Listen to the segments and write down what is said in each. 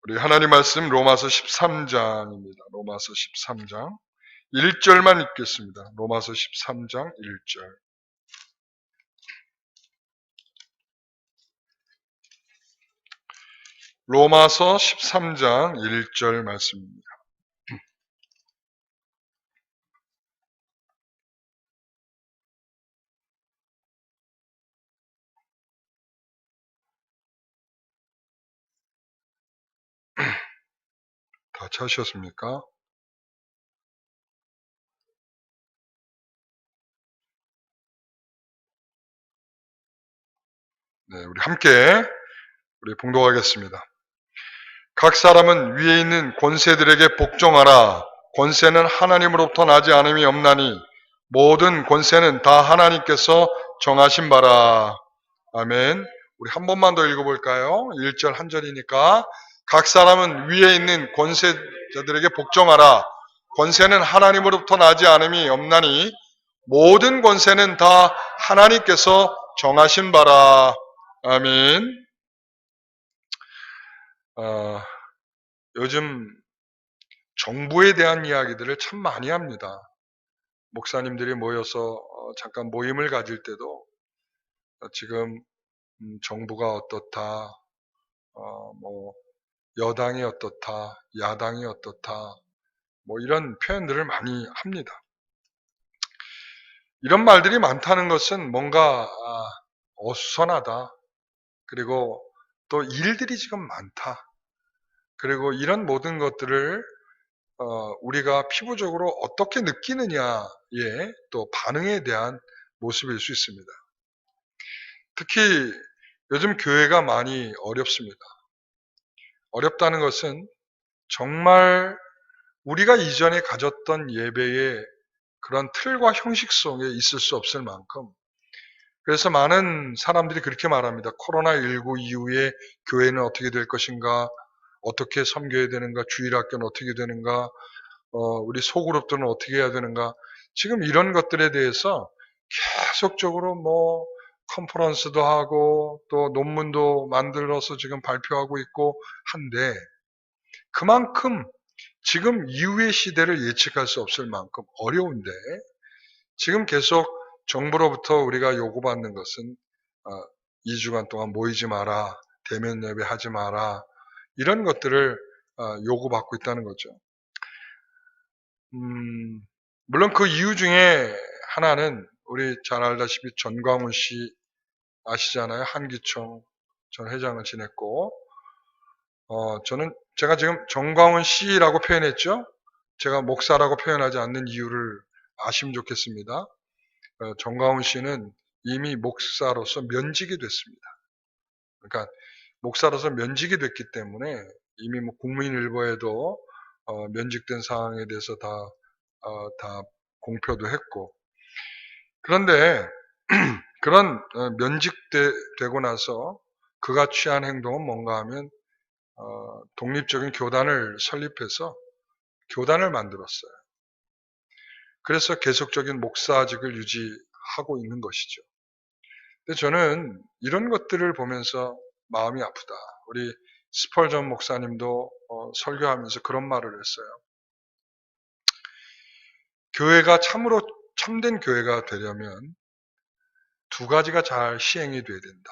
우리 하나님 말씀 로마서 13장입니다. 로마서 13장 1절만 읽겠습니다. 로마서 13장 1절. 로마서 13장 1절 말씀입니다. 다 찾으셨습니까? 네, 우리 함께 봉독하겠습니다. 각 사람은 위에 있는 권세들에게 복종하라. 권세는 하나님으로부터 나지 않음이 없나니 모든 권세는 다 하나님께서 정하신 바라. 아멘. 우리 한 번만 더 읽어볼까요? 1절 한 절이니까 각 사람은 위에 있는 권세자들에게 복종하라. 권세는 하나님으로부터 나지 않음이 없나니 모든 권세는 다 하나님께서 정하신 바라. 아멘. 요즘 정부에 대한 이야기들을 참 많이 합니다. 목사님들이 모여서 잠깐 모임을 가질 때도 지금 정부가 어떻다, 뭐 여당이 어떻다, 야당이 어떻다, 뭐 이런 표현들을 많이 합니다. 이런 말들이 많다는 것은 뭔가 어수선하다. 그리고 또 일들이 지금 많다. 그리고 이런 모든 것들을 우리가 피부적으로 어떻게 느끼느냐의 또 반응에 대한 모습일 수 있습니다. 특히 요즘 교회가 많이 어렵습니다. 어렵다는 것은 정말 우리가 이전에 가졌던 예배의 그런 틀과 형식 속에 있을 수 없을 만큼, 그래서 많은 사람들이 그렇게 말합니다. 코로나19 이후에 교회는 어떻게 될 것인가, 어떻게 섬겨야 되는가, 주일학교는 어떻게 되는가, 우리 소그룹들은 어떻게 해야 되는가. 지금 이런 것들에 대해서 계속적으로 컨퍼런스도 하고 또 논문도 만들어서 지금 발표하고 있고 한데, 그만큼 지금 이후의 시대를 예측할 수 없을 만큼 어려운데, 지금 계속 정부로부터 우리가 요구받는 것은 2주간 동안 모이지 마라, 대면 예배 하지 마라, 이런 것들을 요구받고 있다는 거죠. 물론 그 이유 중에 하나는 우리 잘 알다시피 전광훈 씨 아시잖아요. 한기총 전 회장을 지냈고, 제가 지금 전광훈 씨라고 표현했죠. 제가 목사라고 표현하지 않는 이유를 아시면 좋겠습니다. 전광훈 씨는 이미 목사로서 면직이 됐습니다. 그러니까 목사로서 면직이 됐기 때문에 이미 국민일보에도 면직된 상황에 대해서 다 공표도 했고, 그런데 그런 면직되고 나서 그가 취한 행동은 뭔가 하면 독립적인 교단을 설립해서 교단을 만들었어요. 그래서 계속적인 목사직을 유지하고 있는 것이죠. 근데 저는 이런 것들을 보면서 마음이 아프다. 우리 스펄전 목사님도 설교하면서 그런 말을 했어요. 교회가 참으로 참된 교회가 되려면 두 가지가 잘 시행이 돼야 된다.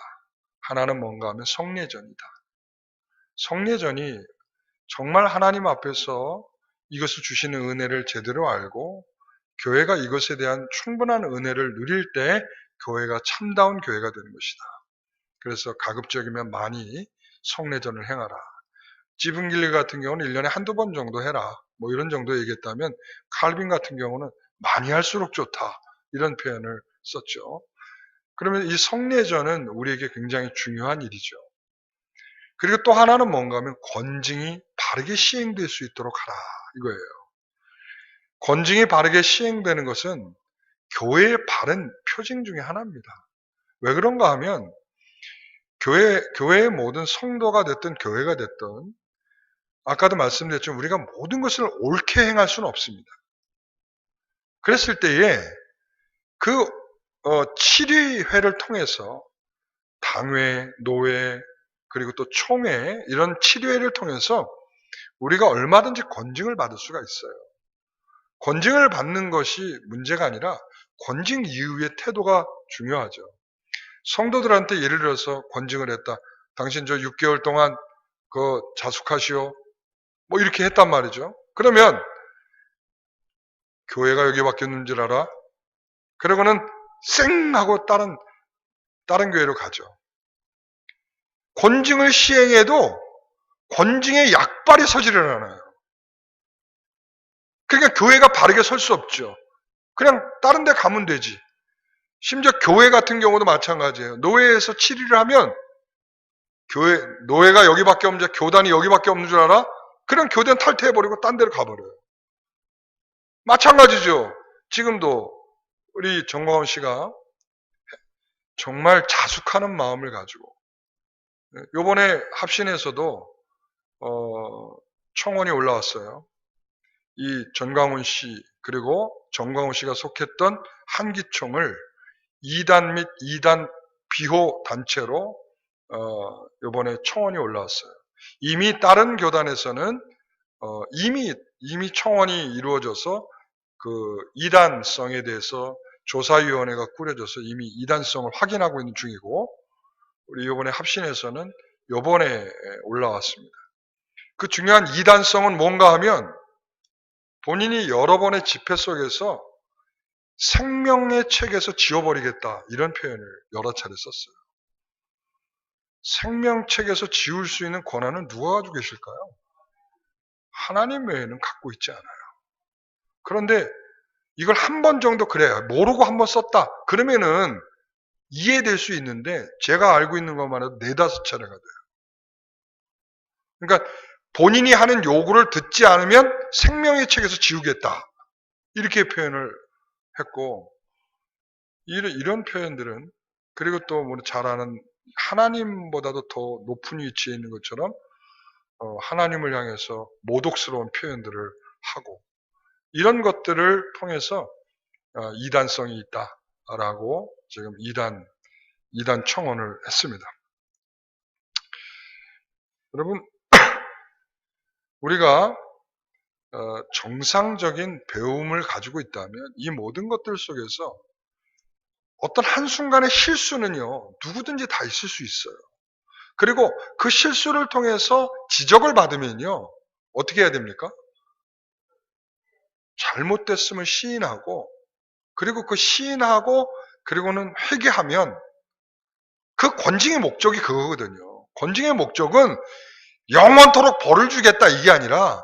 하나는 뭔가 하면 성례전이다. 성례전이 정말 하나님 앞에서 이것을 주시는 은혜를 제대로 알고 교회가 이것에 대한 충분한 은혜를 누릴 때 교회가 참다운 교회가 되는 것이다. 그래서 가급적이면 많이 성례전을 행하라. 지븐길리 같은 경우는 1년에 한두 번 정도 해라. 뭐 이런 정도 얘기했다면 칼빈 같은 경우는 많이 할수록 좋다. 이런 표현을 썼죠. 그러면 이 성례전은 우리에게 굉장히 중요한 일이죠. 그리고 또 하나는 뭔가 하면 권징이 바르게 시행될 수 있도록 하라. 이거예요. 권징이 바르게 시행되는 것은 교회의 바른 표징 중에 하나입니다. 왜 그런가 하면 교회의 모든 성도가 됐든 교회가 됐든 아까도 말씀드렸지만 우리가 모든 것을 옳게 행할 수는 없습니다. 그랬을 때에 그 7위회를 통해서 당회, 노회, 그리고 또 총회 이런 치료회를 통해서 우리가 얼마든지 권징을 받을 수가 있어요. 권징을 받는 것이 문제가 아니라 권징 이후의 태도가 중요하죠. 성도들한테 예를 들어서 권징을 했다. 당신 저 6개월 동안 그 자숙하시오. 뭐 이렇게 했단 말이죠. 그러면 교회가 여기밖에 없는 줄 알아? 그러고는 쌩 하고 다른 교회로 가죠. 권징을 시행해도 권징의 약발이 서지를 않아요. 그러니까 교회가 바르게 설 수 없죠. 그냥 다른 데 가면 되지. 심지어 교회 같은 경우도 마찬가지예요. 노예에서 7일을 하면 노예가 여기밖에 없는 줄, 교단이 여기밖에 없는 줄 알아? 그냥 교단 탈퇴해버리고 딴 데로 가버려요. 마찬가지죠. 지금도 우리 정광훈 씨가 정말 자숙하는 마음을 가지고 요번에 합신에서도 청원이 올라왔어요. 이 전광훈 씨 그리고 정광훈 씨가 속했던 한기총을 2단 및 2단 비호 단체로 요번에 청원이 올라왔어요. 이미 다른 교단에서는 이미 청원이 이루어져서 그 이단성에 대해서 조사위원회가 꾸려져서 이미 이단성을 확인하고 있는 중이고, 우리 요번에 합신에서는 요번에 올라왔습니다. 그 중요한 이단성은 뭔가 하면 본인이 여러 번의 집회 속에서 생명의 책에서 지워버리겠다 이런 표현을 여러 차례 썼어요. 생명책에서 지울 수 있는 권한은 누가 가지고 계실까요? 하나님 외에는 갖고 있지 않아요. 그런데 이걸 한 번 정도 그래요. 모르고 한 번 썼다. 그러면은 이해될 수 있는데 제가 알고 있는 것만 해도 4-5차례가 돼요. 그러니까 본인이 하는 요구를 듣지 않으면 생명의 책에서 지우겠다. 이렇게 표현을 했고, 이런 표현들은, 그리고 또 우리 잘 아는 하나님보다도 더 높은 위치에 있는 것처럼 하나님을 향해서 모독스러운 표현들을 하고, 이런 것들을 통해서 이단성이 있다라고 지금 이단 청원을 했습니다. 여러분, 우리가 정상적인 배움을 가지고 있다면 이 모든 것들 속에서 어떤 한순간의 실수는요, 누구든지 다 있을 수 있어요. 그리고 그 실수를 통해서 지적을 받으면요, 어떻게 해야 됩니까? 잘못됐음을 시인하고, 그리고 그 시인하고, 그리고는 회개하면 그 권징의 목적이 그거거든요. 권징의 목적은 영원토록 벌을 주겠다 이게 아니라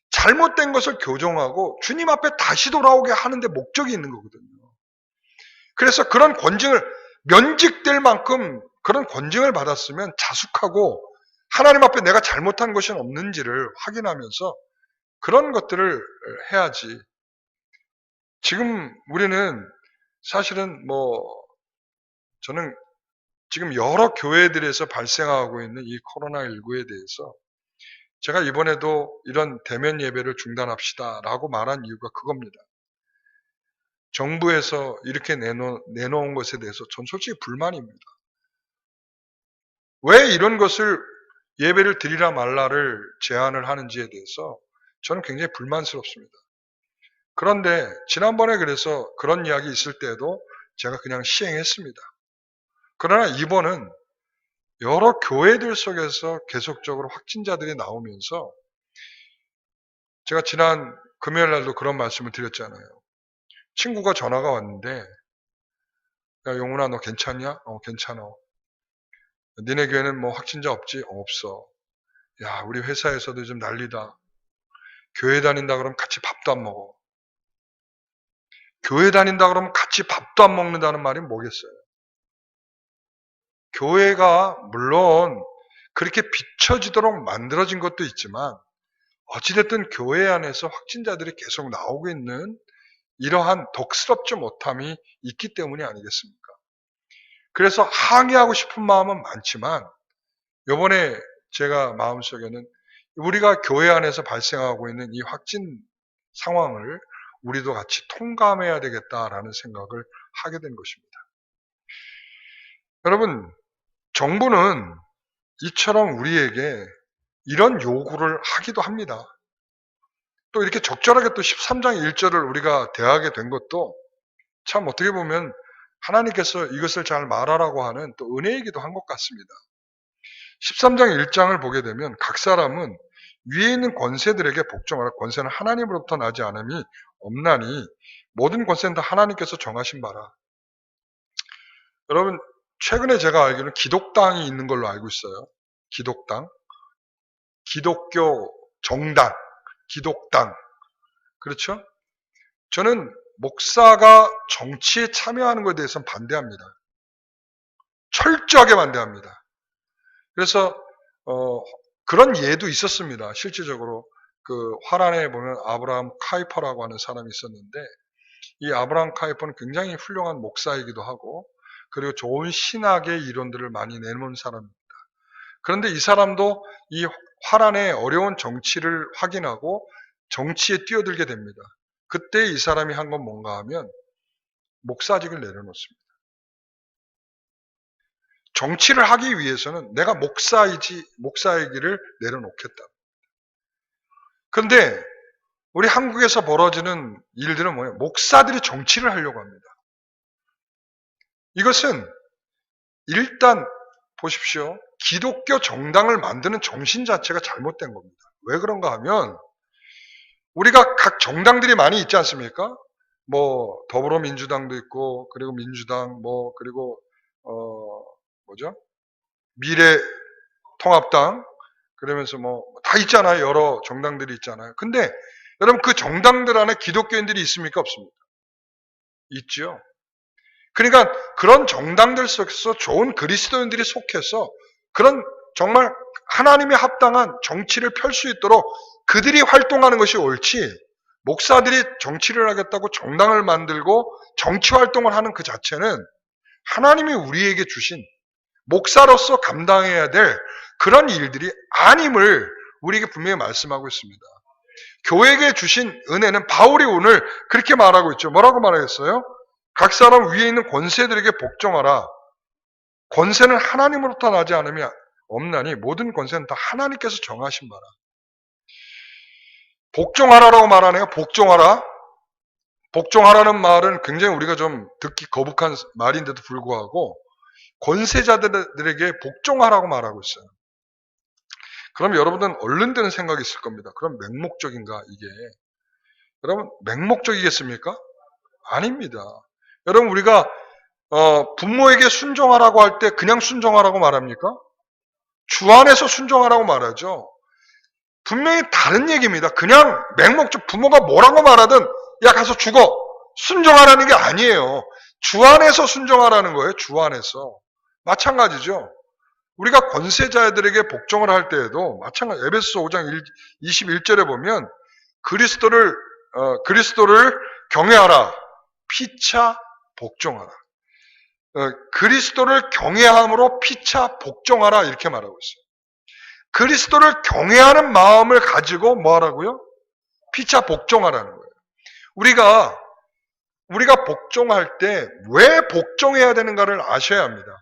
잘못된 것을 교정하고 주님 앞에 다시 돌아오게 하는데 목적이 있는 거거든요. 그래서 그런 권징을 면직될 만큼 그런 권징을 받았으면 자숙하고 하나님 앞에 내가 잘못한 것이 없는지를 확인하면서 그런 것들을 해야지. 지금 우리는 사실은 저는 지금 여러 교회들에서 발생하고 있는 이 코로나19에 대해서 제가 이번에도 이런 대면 예배를 중단합시다라고 말한 이유가 그겁니다. 정부에서 이렇게 내놓은 것에 대해서 전 솔직히 불만입니다. 왜 이런 것을 예배를 드리라 말라를 제안을 하는지에 대해서 저는 굉장히 불만스럽습니다. 그런데 지난번에 그래서 그런 이야기 있을 때에도 제가 그냥 시행했습니다. 그러나 이번은 여러 교회들 속에서 계속적으로 확진자들이 나오면서 제가 지난 금요일 날도 그런 말씀을 드렸잖아요. 친구가 전화가 왔는데, 야 용훈아 너 괜찮냐? 괜찮아. 니네 교회는 뭐 확진자 없지? 없어. 야 우리 회사에서도 좀 난리다. 교회 다닌다 그러면 같이 밥도 안 먹어. 교회 다닌다 그러면 같이 밥도 안 먹는다는 말이 뭐겠어요? 교회가 물론 그렇게 비춰지도록 만들어진 것도 있지만 어찌됐든 교회 안에서 확진자들이 계속 나오고 있는 이러한 덕스럽지 못함이 있기 때문이 아니겠습니까? 그래서 항의하고 싶은 마음은 많지만 이번에 제가 마음속에는 우리가 교회 안에서 발생하고 있는 이 확진 상황을 우리도 같이 통감해야 되겠다라는 생각을 하게 된 것입니다. 여러분, 정부는 이처럼 우리에게 이런 요구를 하기도 합니다. 또 이렇게 적절하게 또 13장 1절을 우리가 대하게 된 것도 참 어떻게 보면 하나님께서 이것을 잘 말하라고 하는 또 은혜이기도 한 것 같습니다. 13장 1장을 보게 되면 각 사람은 위에 있는 권세들에게 복종하라. 권세는 하나님으로부터 나지 않음이 없나니 모든 권세는 다 하나님께서 정하신 바라. 여러분, 최근에 제가 알기로는 기독당이 있는 걸로 알고 있어요. 기독당, 기독교 정당, 기독당. 그렇죠? 저는 목사가 정치에 참여하는 것에 대해서는 반대합니다. 철저하게 반대합니다. 그래서 그런 예도 있었습니다. 실질적으로 그 화란에 보면 아브라함 카이퍼라고 하는 사람이 있었는데 이 아브라함 카이퍼는 굉장히 훌륭한 목사이기도 하고 그리고 좋은 신학의 이론들을 많이 내놓은 사람입니다. 그런데 이 사람도 이 화란의 어려운 정치를 확인하고 정치에 뛰어들게 됩니다. 그때 이 사람이 한 건 뭔가 하면 목사직을 내려놓습니다. 정치를 하기 위해서는 내가 목사이기를 내려놓겠다. 그런데 우리 한국에서 벌어지는 일들은 뭐예요? 목사들이 정치를 하려고 합니다. 이것은 일단 보십시오. 기독교 정당을 만드는 정신 자체가 잘못된 겁니다. 왜 그런가 하면 우리가 각 정당들이 많이 있지 않습니까? 뭐 더불어민주당도 있고 그리고 민주당 그리고 미래통합당 그러면서 다 있잖아요. 여러 정당들이 있잖아요. 근데 여러분 그 정당들 안에 기독교인들이 있습니까? 없습니까? 있죠. 그러니까 그런 정당들 속에서 좋은 그리스도인들이 속해서 그런 정말 하나님에 합당한 정치를 펼 수 있도록 그들이 활동하는 것이 옳지 목사들이 정치를 하겠다고 정당을 만들고 정치 활동을 하는 그 자체는 하나님이 우리에게 주신 목사로서 감당해야 될 그런 일들이 아님을 우리에게 분명히 말씀하고 있습니다. 교회에게 주신 은혜는 바울이 오늘 그렇게 말하고 있죠. 뭐라고 말하겠어요? 각 사람 위에 있는 권세들에게 복종하라. 권세는 하나님으로부터 나지 않으면 없나니 모든 권세는 다 하나님께서 정하신 바라. 복종하라라고 말하네요. 복종하라. 복종하라는 말은 굉장히 우리가 좀 듣기 거북한 말인데도 불구하고 권세자들에게 복종하라고 말하고 있어요. 그럼 여러분들은 얼른 드는 생각이 있을 겁니다. 그럼 맹목적인가 이게? 여러분 맹목적이겠습니까? 아닙니다. 여러분 우리가 부모에게 순종하라고 할 때 그냥 순종하라고 말합니까? 주 안에서 순종하라고 말하죠. 분명히 다른 얘기입니다. 그냥 맹목적 부모가 뭐라고 말하든 야 가서 죽어 순종하라는 게 아니에요. 주 안에서 순종하라는 거예요. 주 안에서. 마찬가지죠. 우리가 권세자들에게 복종을 할 때에도 마찬가지. 에베소서 5장 21절에 보면 그리스도를 경외하라. 피차 복종하라. 그리스도를 경외함으로 피차 복종하라 이렇게 말하고 있어요. 그리스도를 경외하는 마음을 가지고 뭐 하라고요? 피차 복종하라는 거예요. 우리가 복종할 때 왜 복종해야 되는가를 아셔야 합니다.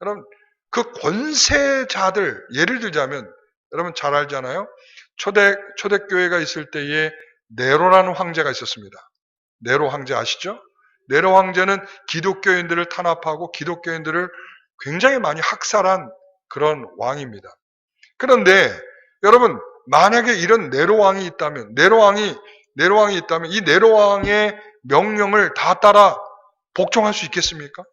여러분 그 권세자들 예를 들자면 여러분 잘 알잖아요. 초대교회가 있을 때에 네로라는 황제가 있었습니다. 네로 황제 아시죠? 네로 황제는 기독교인들을 탄압하고 기독교인들을 굉장히 많이 학살한 그런 왕입니다. 그런데 여러분 만약에 이런 네로 왕이 있다면 이 네로 왕의 명령을 다 따라 복종할 수 있겠습니까?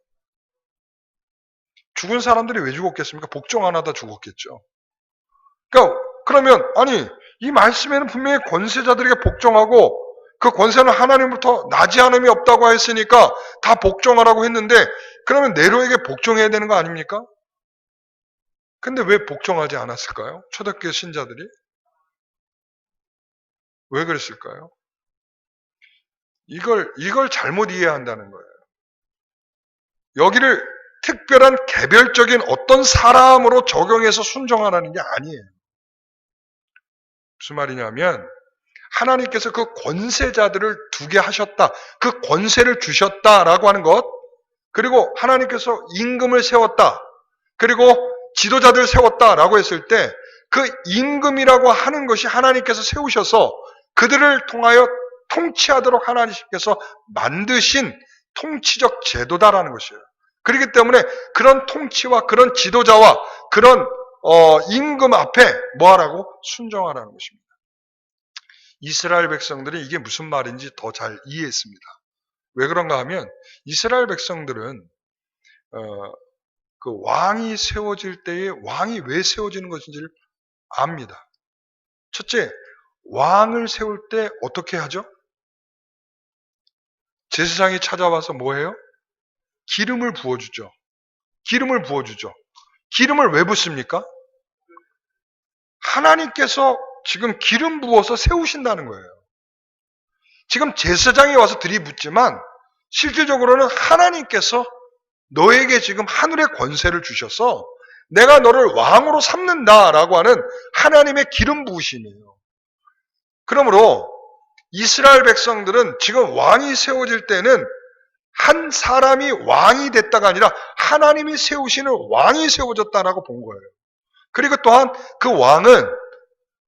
죽은 사람들이 왜 죽었겠습니까? 복종 안 하다 죽었겠죠. 그러면 이 말씀에는 분명히 권세자들에게 복종하고 그 권세는 하나님부터 나지 않음이 없다고 했으니까 다 복종하라고 했는데 그러면 네로에게 복종해야 되는 거 아닙니까? 근데 왜 복종하지 않았을까요? 초대교회 신자들이? 왜 그랬을까요? 이걸 잘못 이해한다는 거예요. 여기를 특별한 개별적인 어떤 사람으로 적용해서 순종하라는 게 아니에요. 무슨 말이냐면 하나님께서 그 권세자들을 두게 하셨다. 그 권세를 주셨다라고 하는 것. 그리고 하나님께서 임금을 세웠다. 그리고 지도자들 세웠다라고 했을 때 그 임금이라고 하는 것이 하나님께서 세우셔서 그들을 통하여 통치하도록 하나님께서 만드신 통치적 제도다라는 것이에요. 그렇기 때문에 그런 통치와 그런 지도자와 그런 임금 앞에 뭐하라고? 순종하라는 것입니다. 이스라엘 백성들은 이게 무슨 말인지 더 잘 이해했습니다. 왜 그런가 하면 이스라엘 백성들은 그 왕이 세워질 때에 왕이 왜 세워지는 것인지를 압니다. 첫째, 왕을 세울 때 어떻게 하죠? 제사장이 찾아와서 뭐 해요? 기름을 부어주죠. 기름을 부어주죠. 기름을 왜 붓습니까? 하나님께서 지금 기름 부어서 세우신다는 거예요. 지금 제사장이 와서 들이붓지만 실질적으로는 하나님께서 너에게 지금 하늘의 권세를 주셔서 내가 너를 왕으로 삼는다라고 하는 하나님의 기름 부으심이에요. 그러므로 이스라엘 백성들은 지금 왕이 세워질 때는 한 사람이 왕이 됐다가 아니라 하나님이 세우시는 왕이 세워졌다라고 본 거예요. 그리고 또한 그 왕은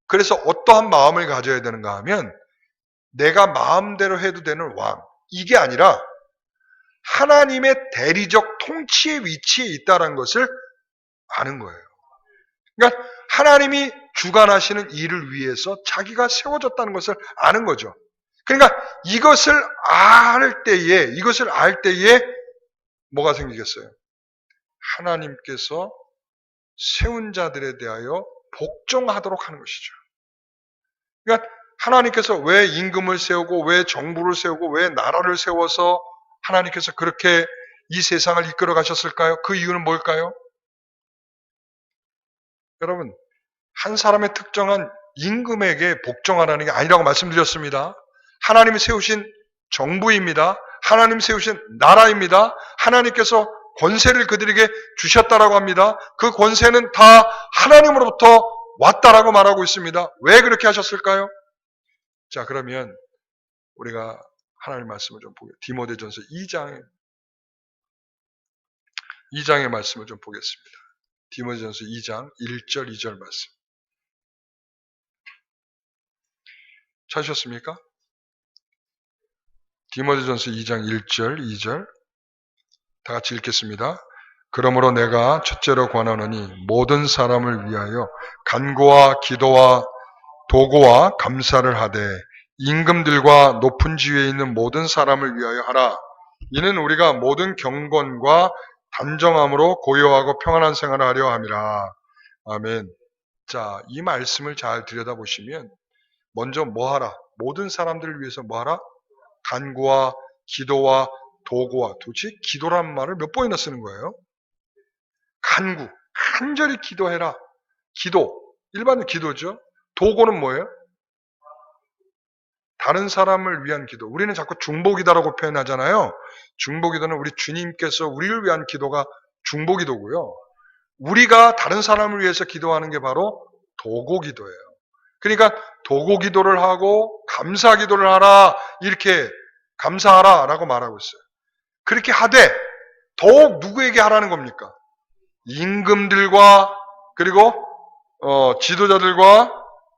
그래서 어떠한 마음을 가져야 되는가 하면 내가 마음대로 해도 되는 왕, 이게 아니라 하나님의 대리적 통치의 위치에 있다는 것을 아는 거예요. 그러니까 하나님이 주관하시는 일을 위해서 자기가 세워졌다는 것을 아는 거죠. 그러니까 이것을 알 때에 뭐가 생기겠어요? 하나님께서 세운 자들에 대하여 복종하도록 하는 것이죠. 그러니까 하나님께서 왜 임금을 세우고 왜 정부를 세우고 왜 나라를 세워서 하나님께서 그렇게 이 세상을 이끌어 가셨을까요? 그 이유는 뭘까요? 여러분, 한 사람의 특정한 임금에게 복종하라는 게 아니라고 말씀드렸습니다. 하나님이 세우신 정부입니다. 하나님 세우신 나라입니다. 하나님께서 권세를 그들에게 주셨다라고 합니다. 그 권세는 다 하나님으로부터 왔다라고 말하고 있습니다. 왜 그렇게 하셨을까요? 자, 그러면 우리가 하나님 말씀을 좀 보겠습니다. 디모데전서 2장의 말씀을 좀 보겠습니다. 디모데전서 2장 1절 2절 말씀. 찾으셨습니까? 디모데전서 2장 1절 2절 다 같이 읽겠습니다. 그러므로 내가 첫째로 권하노니 모든 사람을 위하여 간구와 기도와 도구와 감사를 하되 임금들과 높은 지위에 있는 모든 사람을 위하여 하라. 이는 우리가 모든 경건과 단정함으로 고요하고 평안한 생활을 하려 함이라. 아멘. 자, 이 말씀을 잘 들여다보시면 먼저 뭐하라? 모든 사람들을 위해서 뭐하라? 간구와 기도와 도구와, 도대체 기도란 말을 몇 번이나 쓰는 거예요? 간구, 간절히 기도해라. 기도, 일반은 기도죠. 도구는 뭐예요? 다른 사람을 위한 기도. 우리는 자꾸 중보기도라고 표현하잖아요. 중보기도는 우리 주님께서 우리를 위한 기도가 중보기도고요. 우리가 다른 사람을 위해서 기도하는 게 바로 도구기도예요. 그러니까 도구기도를 하고 감사기도를 하라, 이렇게 감사하라 라고 말하고 있어요. 그렇게 하되 더욱 누구에게 하라는 겁니까? 임금들과 그리고 지도자들과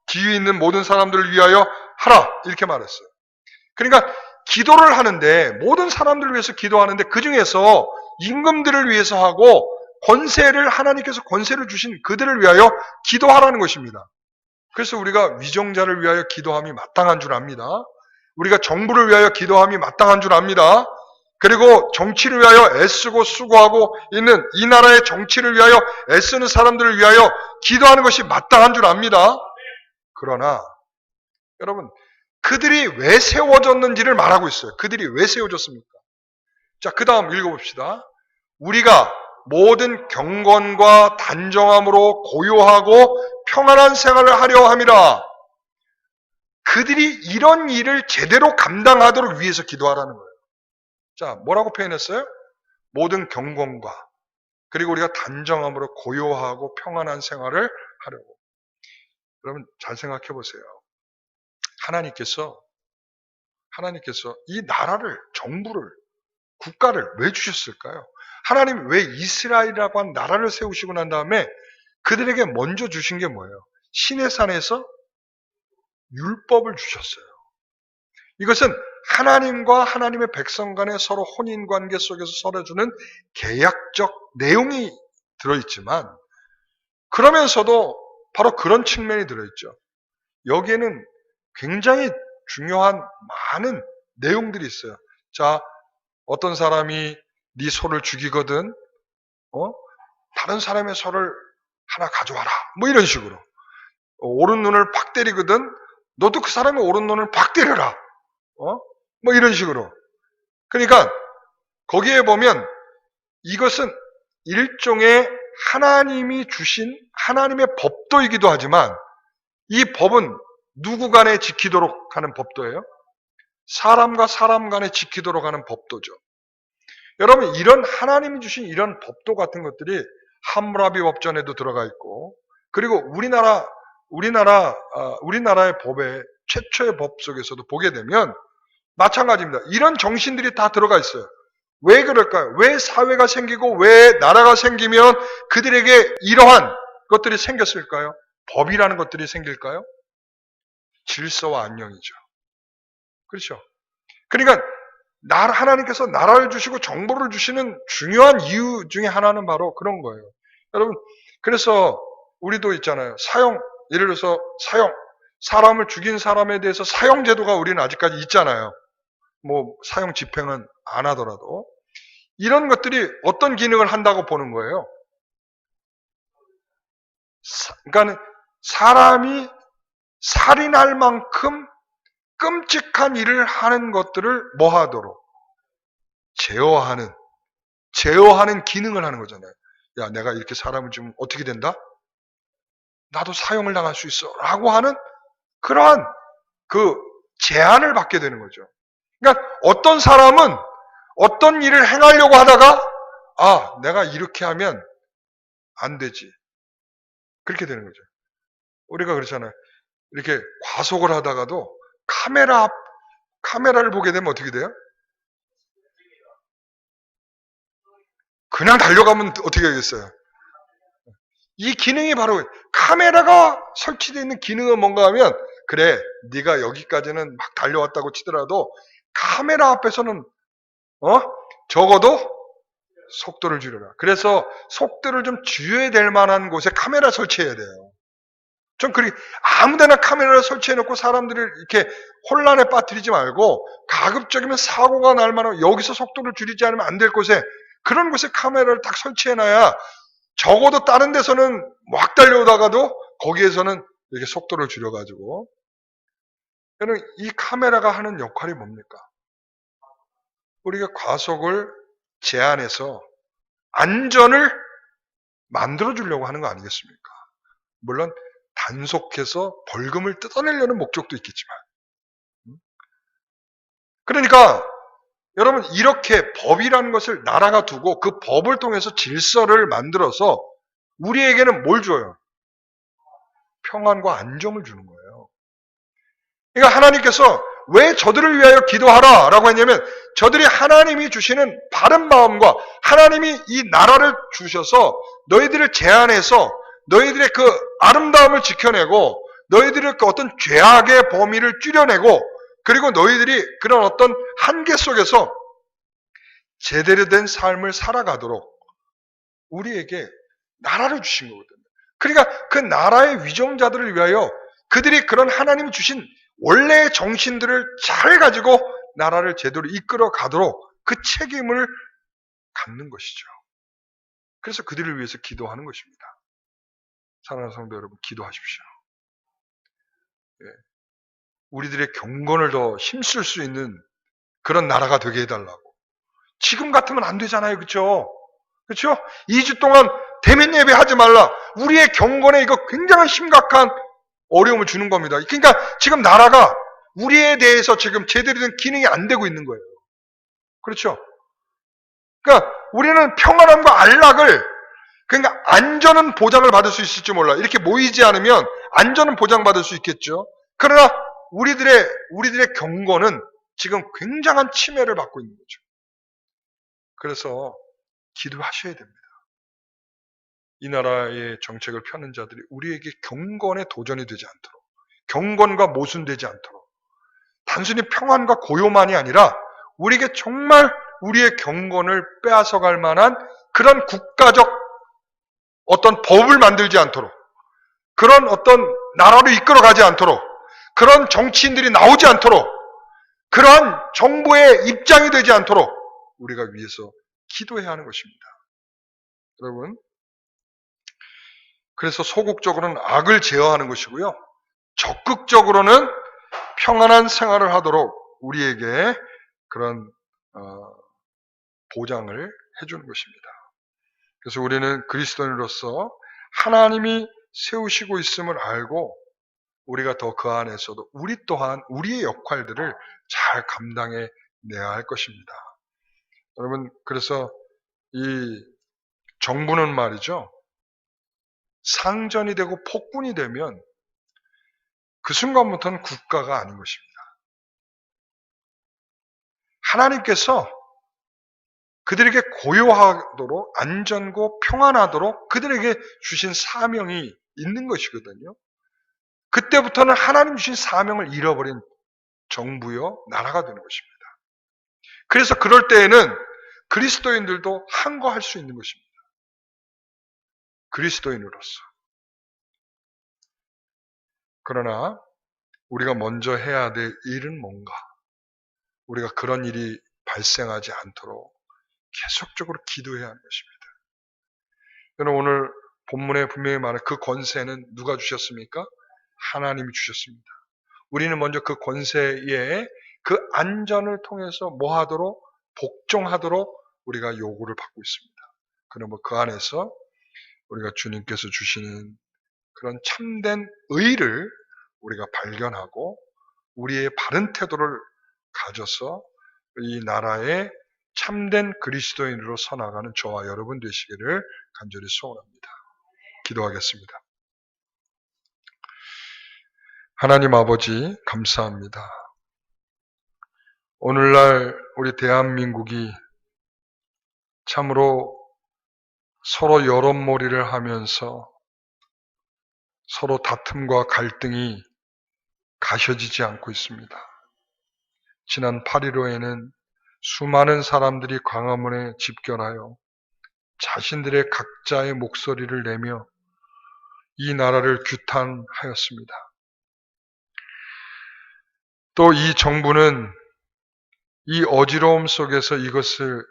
지위 있는 모든 사람들을 위하여 하라, 이렇게 말했어요. 그러니까 기도를 하는데 모든 사람들을 위해서 기도하는데 그 중에서 임금들을 위해서 하고 하나님께서 권세를 주신 그들을 위하여 기도하라는 것입니다. 그래서 우리가 위정자를 위하여 기도함이 마땅한 줄 압니다. 우리가 정부를 위하여 기도함이 마땅한 줄 압니다. 그리고 정치를 위하여 애쓰고 수고하고 있는 이 나라의 정치를 위하여 애쓰는 사람들을 위하여 기도하는 것이 마땅한 줄 압니다. 그러나 여러분, 그들이 왜 세워졌는지를 말하고 있어요. 그들이 왜 세워졌습니까? 자, 그 다음 읽어봅시다. 우리가 모든 경건과 단정함으로 고요하고 평안한 생활을 하려 함이라. 그들이 이런 일을 제대로 감당하도록 위해서 기도하라는 거예요. 자, 뭐라고 표현했어요? 모든 경건과 그리고 우리가 단정함으로 고요하고 평안한 생활을 하려고. 여러분 잘 생각해 보세요. 하나님께서 이 나라를, 정부를, 국가를 왜 주셨을까요? 하나님 왜 이스라엘이라고 한 나라를 세우시고 난 다음에 그들에게 먼저 주신 게 뭐예요? 시내산에서 율법을 주셨어요. 이것은 하나님과 하나님의 백성 간의 서로 혼인관계 속에서 서로 주는 계약적 내용이 들어있지만 그러면서도 바로 그런 측면이 들어있죠. 여기에는 굉장히 중요한 많은 내용들이 있어요. 자, 어떤 사람이 네 소를 죽이거든, 다른 사람의 소를 하나 가져와라. 뭐 이런 식으로. 오른 눈을 팍 때리거든, 너도 그 사람의 오른 눈을 팍 때려라. 뭐 이런 식으로. 그러니까 거기에 보면 이것은 일종의 하나님이 주신 하나님의 법도이기도 하지만 이 법은 누구 간에 지키도록 하는 법도예요? 사람과 사람 간에 지키도록 하는 법도죠. 여러분, 이런 하나님이 주신 이런 법도 같은 것들이 함무라비 법전에도 들어가 있고, 그리고 우리나라의 법의 최초의 법 속에서도 보게 되면 마찬가지입니다. 이런 정신들이 다 들어가 있어요. 왜 그럴까요? 왜 사회가 생기고 왜 나라가 생기면 그들에게 이러한 것들이 생겼을까요? 법이라는 것들이 생길까요? 질서와 안녕이죠. 그렇죠? 그러니까 하나님께서 나라를 주시고 정보를 주시는 중요한 이유 중에 하나는 바로 그런 거예요. 여러분, 그래서 우리도 있잖아요. 예를 들어서 사람을 죽인 사람에 대해서 사형제도가 우리는 아직까지 있잖아요. 뭐 사형 집행은 안 하더라도 이런 것들이 어떤 기능을 한다고 보는 거예요. 그러니까 사람이 살인할 만큼 끔찍한 일을 하는 것들을 뭐 하도록? 제어하는 기능을 하는 거잖아요. 야, 내가 이렇게 사람을 좀 어떻게 된다? 나도 사형을 당할 수 있어. 라고 하는 그러한 그 제한을 받게 되는 거죠. 그러니까 어떤 사람은 어떤 일을 행하려고 하다가 내가 이렇게 하면 안 되지. 그렇게 되는 거죠. 우리가 그렇잖아요. 이렇게 과속을 하다가도 카메라를 보게 되면 어떻게 돼요? 그냥 달려가면 어떻게 하겠어요? 이 기능이 바로 카메라가 설치되어 있는 기능은 뭔가 하면 그래, 네가 여기까지는 막 달려왔다고 치더라도 카메라 앞에서는 적어도 속도를 줄여라. 그래서 속도를 좀 줄여야 될 만한 곳에 카메라 설치해야 돼요. 좀 아무데나 카메라를 설치해 놓고 사람들을 이렇게 혼란에 빠뜨리지 말고 가급적이면 사고가 날 만한 여기서 속도를 줄이지 않으면 안 될 곳에 그런 곳에 카메라를 딱 설치해 놔야 적어도 다른 데서는 막 달려오다가도 거기에서는 이렇게 속도를 줄여가지고 여러분 이 카메라가 하는 역할이 뭡니까? 우리가 과속을 제한해서 안전을 만들어주려고 하는 거 아니겠습니까? 물론 단속해서 벌금을 뜯어내려는 목적도 있겠지만 그러니까 여러분 이렇게 법이라는 것을 나라가 두고 그 법을 통해서 질서를 만들어서 우리에게는 뭘 줘요? 평안과 안정을 주는 거예요. 그러니까 하나님께서 왜 저들을 위하여 기도하라 라고 했냐면 저들이 하나님이 주시는 바른 마음과 하나님이 이 나라를 주셔서 너희들을 제한해서 너희들의 그 아름다움을 지켜내고 너희들의 그 어떤 죄악의 범위를 줄여내고 그리고 너희들이 그런 어떤 한계 속에서 제대로 된 삶을 살아가도록 우리에게 나라를 주신 거거든요. 그러니까 그 나라의 위정자들을 위하여 그들이 그런 하나님이 주신 원래의 정신들을 잘 가지고 나라를 제대로 이끌어 가도록 그 책임을 갖는 것이죠. 그래서 그들을 위해서 기도하는 것입니다. 사랑하는 성도 여러분, 기도하십시오. 우리들의 경건을 더 힘쓸 수 있는 그런 나라가 되게 해달라고. 지금 같으면 안 되잖아요. 그렇죠? 그렇죠? 2주 동안 대면 예배 하지 말라. 우리의 경건에 이거 굉장히 심각한 어려움을 주는 겁니다. 그러니까 지금 나라가 우리에 대해서 지금 제대로 된 기능이 안 되고 있는 거예요. 그렇죠? 그러니까 우리는 평안함과 안락을 그러니까 안전은 보장을 받을 수 있을지 몰라. 이렇게 모이지 않으면 안전은 보장받을 수 있겠죠. 그러나 우리들의 경건은 지금 굉장한 침해를 받고 있는 거죠. 그래서 기도하셔야 됩니다. 이 나라의 정책을 펴는 자들이 우리에게 경건의 도전이 되지 않도록, 경건과 모순되지 않도록, 단순히 평안과 고요만이 아니라 우리에게 정말 우리의 경건을 빼앗아갈 만한 그런 국가적 어떤 법을 만들지 않도록, 그런 어떤 나라로 이끌어가지 않도록, 그런 정치인들이 나오지 않도록, 그러한 정부의 입장이 되지 않도록 우리가 위해서 기도해야 하는 것입니다. 여러분, 그래서 소극적으로는 악을 제어하는 것이고요, 적극적으로는 평안한 생활을 하도록 우리에게 그런 보장을 해주는 것입니다. 그래서 우리는 그리스도인으로서 하나님이 세우시고 있음을 알고 우리가 더 그 안에서도 우리 또한 우리의 역할들을 잘 감당해 내야 할 것입니다. 여러분, 그래서 이 정부는 말이죠, 상전이 되고 폭군이 되면 그 순간부터는 국가가 아닌 것입니다. 하나님께서 그들에게 고요하도록 안전고 평안하도록 그들에게 주신 사명이 있는 것이거든요. 그때부터는 하나님 주신 사명을 잃어버린 정부요 나라가 되는 것입니다. 그래서 그럴 때에는 그리스도인들도 항거할 수 있는 것입니다. 그리스도인으로서. 그러나 우리가 먼저 해야 될 일은 뭔가? 우리가 그런 일이 발생하지 않도록 계속적으로 기도해야 하는 것입니다. 여러분, 오늘 본문에 분명히 말한 그 권세는 누가 주셨습니까? 하나님이 주셨습니다. 우리는 먼저 그 권세에 그 안전을 통해서 뭐 하도록? 복종하도록 우리가 요구를 받고 있습니다. 그러면 그 안에서 우리가 주님께서 주시는 그런 참된 의를 우리가 발견하고 우리의 바른 태도를 가져서 이 나라의 참된 그리스도인으로 서나가는 저와 여러분 되시기를 간절히 소원합니다. 기도하겠습니다. 하나님 아버지, 감사합니다. 오늘날 우리 대한민국이 참으로 서로 여론몰이를 하면서 서로 다툼과 갈등이 가셔지지 않고 있습니다. 지난 8.15에는 수많은 사람들이 광화문에 집결하여 자신들의 각자의 목소리를 내며 이 나라를 규탄하였습니다. 또 이 정부는 이 어지러움 속에서 이것을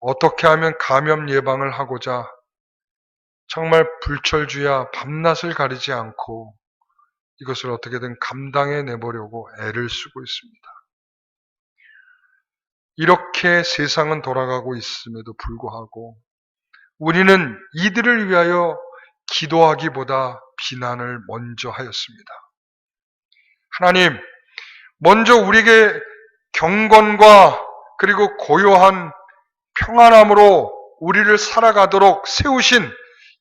어떻게 하면 감염 예방을 하고자 정말 불철주야 밤낮을 가리지 않고 이것을 어떻게든 감당해 내보려고 애를 쓰고 있습니다. 이렇게 세상은 돌아가고 있음에도 불구하고 우리는 이들을 위하여 기도하기보다 비난을 먼저 하였습니다. 하나님, 먼저 우리에게 경건과 그리고 고요한 평안함으로 우리를 살아가도록 세우신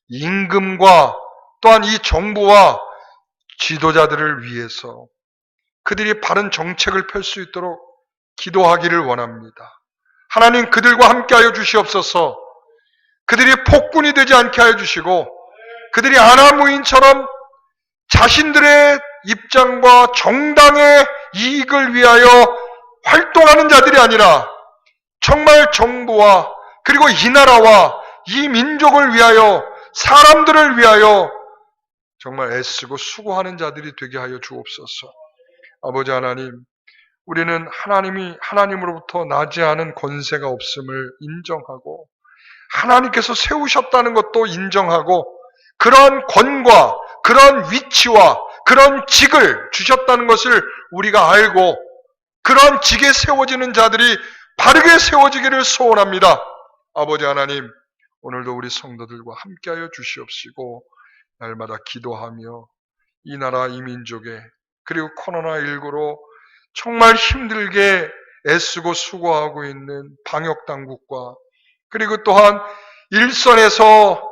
임금과 또한 이 정부와 지도자들을 위해서 그들이 바른 정책을 펼 수 있도록 기도하기를 원합니다. 하나님, 그들과 함께하여 주시옵소서. 그들이 폭군이 되지 않게 하여 주시고 그들이 아나무인처럼 자신들의 입장과 정당의 이익을 위하여 활동하는 자들이 아니라 정말 정부와 그리고 이 나라와 이 민족을 위하여 사람들을 위하여 정말 애쓰고 수고하는 자들이 되게 하여 주옵소서. 아버지 하나님, 우리는 하나님으로부터 나지 않은 권세가 없음을 인정하고 하나님께서 세우셨다는 것도 인정하고 그런 권과 그런 위치와 그런 직을 주셨다는 것을 우리가 알고 그런 직에 세워지는 자들이 바르게 세워지기를 소원합니다. 아버지 하나님, 오늘도 우리 성도들과 함께하여 주시옵시고 날마다 기도하며 이 나라 이 민족에 그리고 코로나19로 정말 힘들게 애쓰고 수고하고 있는 방역당국과 그리고 또한 일선에서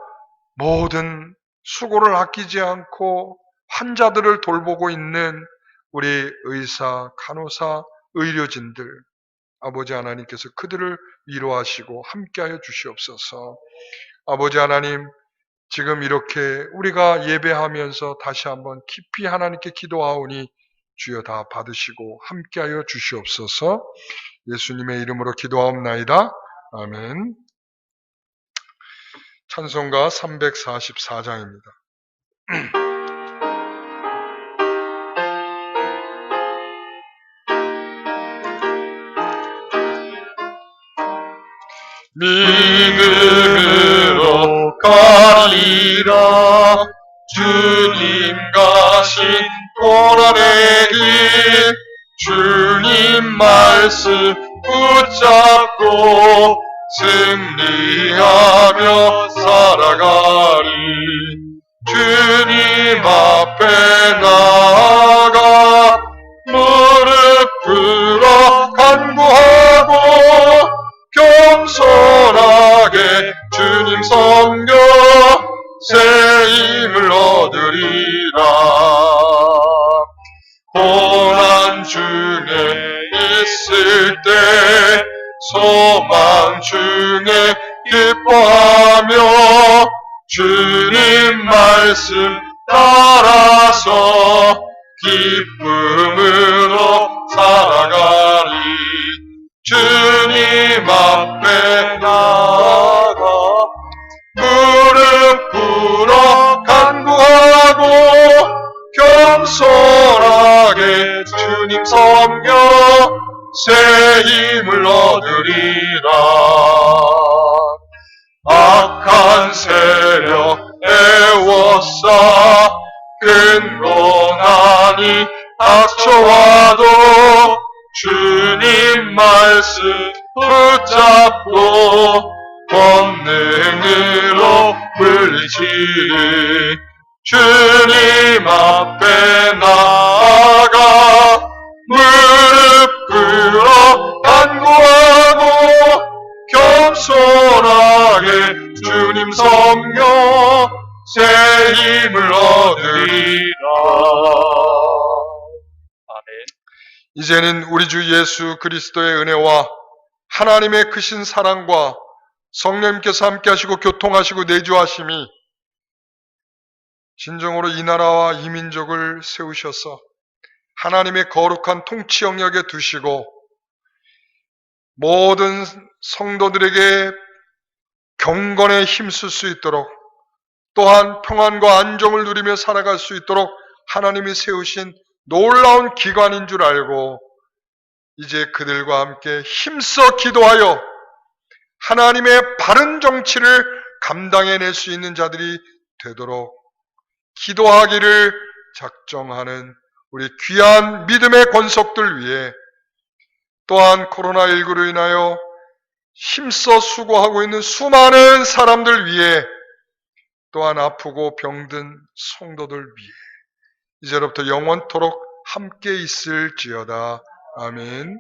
모든 수고를 아끼지 않고 환자들을 돌보고 있는 우리 의사, 간호사, 의료진들, 아버지 하나님께서 그들을 위로하시고 함께하여 주시옵소서. 아버지 하나님, 지금 이렇게 우리가 예배하면서 다시 한번 깊이 하나님께 기도하오니 주여 다 받으시고 함께하여 주시옵소서. 예수님의 이름으로 기도하옵나이다. 아멘. 찬송가 344장입니다. 믿음으로 가리라. 주님 가신 고난의 길, 주님 말씀 붙잡고 승리하며 살아가리. 주님 앞에 나아가 무릎 꿇어 간구하고 겸손하게 주님 섬겨 새 힘을 얻으리라. 고난 중에 있을 때 소망 중에 기뻐하며 주님 말씀 따라서 기쁨으로 살아가리. 주님 앞에 나아가 무릎 꿇어 간구하고 겸손하게 주님 섬겨 새 힘을 얻으리라. 악한 세력 애워싸 큰 고난이 닥쳐와도 주님 말씀 붙잡고 권능으로 물리치리. 주님 앞에 나아가 무릎 꿇어 간구하고 겸손하게 주님 섬겨 새 힘을 얻으리라. 이제는 우리 주 예수 그리스도의 은혜와 하나님의 크신 사랑과 성령님께서 함께하시고 교통하시고 내주하심이 진정으로 이 나라와 이 민족을 세우셔서 하나님의 거룩한 통치 영역에 두시고 모든 성도들에게 경건에 힘쓸 수 있도록, 또한 평안과 안정을 누리며 살아갈 수 있도록 하나님이 세우신 놀라운 기관인 줄 알고 이제 그들과 함께 힘써 기도하여 하나님의 바른 정치를 감당해낼 수 있는 자들이 되도록 기도하기를 작정하는 우리 귀한 믿음의 권속들 위해, 또한 코로나19로 인하여 힘써 수고하고 있는 수많은 사람들 위해, 또한 아프고 병든 성도들 위해 이제로부터 영원토록 함께 있을지어다. 아멘.